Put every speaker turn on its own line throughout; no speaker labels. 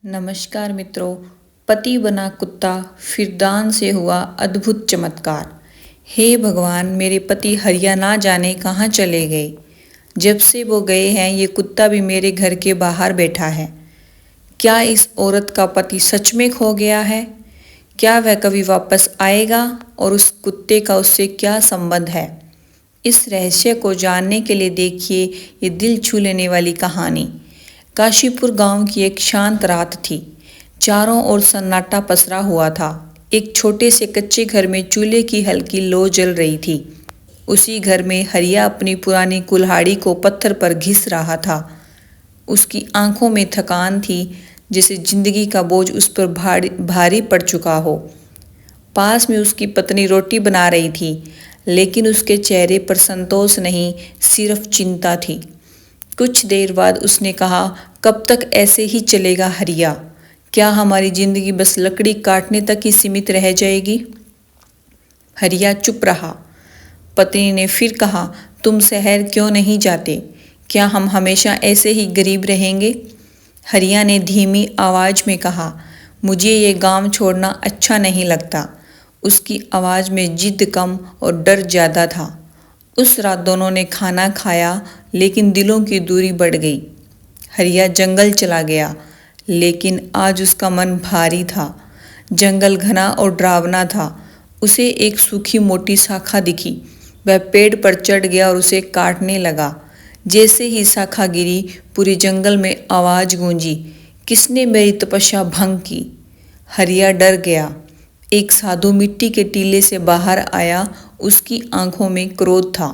नमस्कार मित्रों। पति बना कुत्ता, फिर दान से हुआ अद्भुत चमत्कार। हे भगवान, मेरे पति हरिया ना जाने कहाँ चले गए। जब से वो गए हैं ये कुत्ता भी मेरे घर के बाहर बैठा है। क्या इस औरत का पति सच में खो गया है? क्या वह कभी वापस आएगा और उस कुत्ते का उससे क्या संबंध है? इस रहस्य को जानने के लिए देखिए ये दिल छू लेने वाली कहानी। काशीपुर गांव की एक शांत रात थी। चारों ओर सन्नाटा पसरा हुआ था। एक छोटे से कच्चे घर में चूल्हे की हल्की लो जल रही थी। उसी घर में हरिया अपनी पुरानी कुल्हाड़ी को पत्थर पर घिस रहा था। उसकी आंखों में थकान थी, जैसे जिंदगी का बोझ उस पर भारी पड़ चुका हो। पास में उसकी पत्नी रोटी बना रही थी, लेकिन उसके चेहरे पर संतोष नहीं, सिर्फ चिंता थी। कुछ देर बाद उसने कहा, कब तक ऐसे ही चलेगा हरिया? क्या हमारी जिंदगी बस लकड़ी काटने तक ही सीमित रह जाएगी? हरिया चुप रहा। पत्नी ने फिर कहा, तुम शहर क्यों नहीं जाते? क्या हम हमेशा ऐसे ही गरीब रहेंगे? हरिया ने धीमी आवाज में कहा, मुझे ये गांव छोड़ना अच्छा नहीं लगता। उसकी आवाज़ में जिद कम और डर ज़्यादा था। उस रात दोनों ने खाना खाया, लेकिन दिलों की दूरी बढ़ गई। हरिया जंगल चला गया, लेकिन आज उसका मन भारी था। जंगल घना और डरावना था। उसे एक सूखी मोटी शाखा दिखी। वह पेड़ पर चढ़ गया और उसे काटने लगा। जैसे ही शाखा गिरी, पूरे जंगल में आवाज़ गूंजी, किसने मेरी तपस्या भंग की? हरिया डर गया। एक साधु मिट्टी के टीले से बाहर आया। उसकी आंखों में क्रोध था।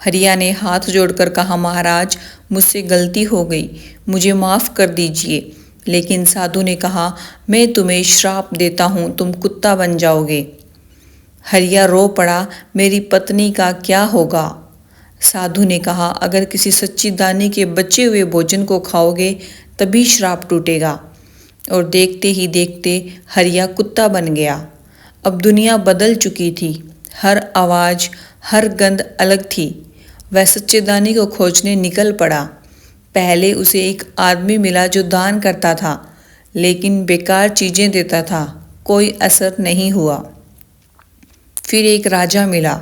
हरिया ने हाथ जोड़कर कहा, महाराज, मुझसे गलती हो गई, मुझे माफ़ कर दीजिए। लेकिन साधु ने कहा, मैं तुम्हें श्राप देता हूँ, तुम कुत्ता बन जाओगे। हरिया रो पड़ा, मेरी पत्नी का क्या होगा? साधु ने कहा, अगर किसी सच्ची दानी के बचे हुए भोजन को खाओगे तभी श्राप टूटेगा। और देखते ही देखते हरिया कुत्ता बन गया। अब दुनिया बदल चुकी थी। हर आवाज़, हर गंध अलग थी। वह सच्चे दानी को खोजने निकल पड़ा। पहले उसे एक आदमी मिला जो दान करता था, लेकिन बेकार चीज़ें देता था। कोई असर नहीं हुआ। फिर एक राजा मिला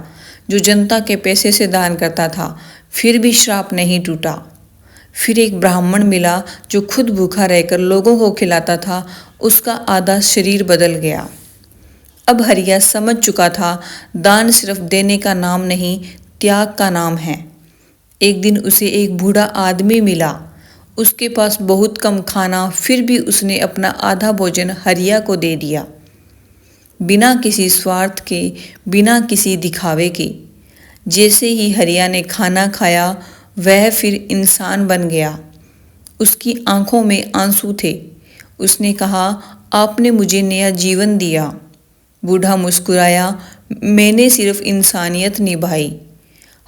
जो जनता के पैसे से दान करता था, फिर भी श्राप नहीं टूटा। फिर एक ब्राह्मण मिला जो खुद भूखा रहकर लोगों को खिलाता था, उसका आधा शरीर बदल गया। अब हरिया समझ चुका था, दान सिर्फ देने का नाम नहीं, त्याग का नाम है। एक दिन उसे एक बूढ़ा आदमी मिला। उसके पास बहुत कम खाना, फिर भी उसने अपना आधा भोजन हरिया को दे दिया, बिना किसी स्वार्थ के, बिना किसी दिखावे के। जैसे ही हरिया ने खाना खाया, वह फिर इंसान बन गया। उसकी आंखों में आंसू थे। उसने कहा, आपने मुझे नया जीवन दिया। बूढ़ा मुस्कुराया, मैंने सिर्फ इंसानियत निभाई।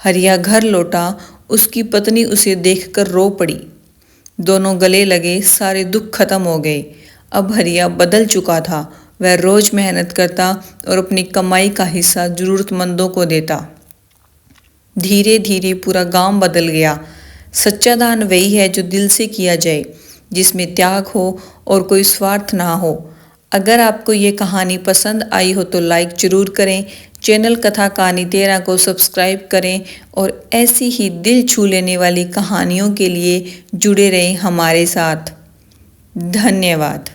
हरिया घर लौटा। उसकी पत्नी उसे देखकर रो पड़ी। दोनों गले लगे, सारे दुख खत्म हो गए। अब हरिया बदल चुका था। वह रोज मेहनत करता और अपनी कमाई का हिस्सा जरूरतमंदों को देता। धीरे धीरे पूरा गांव बदल गया। सच्चा दान वही है जो दिल से किया जाए, जिसमें त्याग हो और कोई स्वार्थ ना हो। अगर आपको ये कहानी पसंद आई हो तो लाइक ज़रूर करें। चैनल कथा कहानी 13 को सब्सक्राइब करें और ऐसी ही दिल छू लेने वाली कहानियों के लिए जुड़े रहें हमारे साथ। धन्यवाद।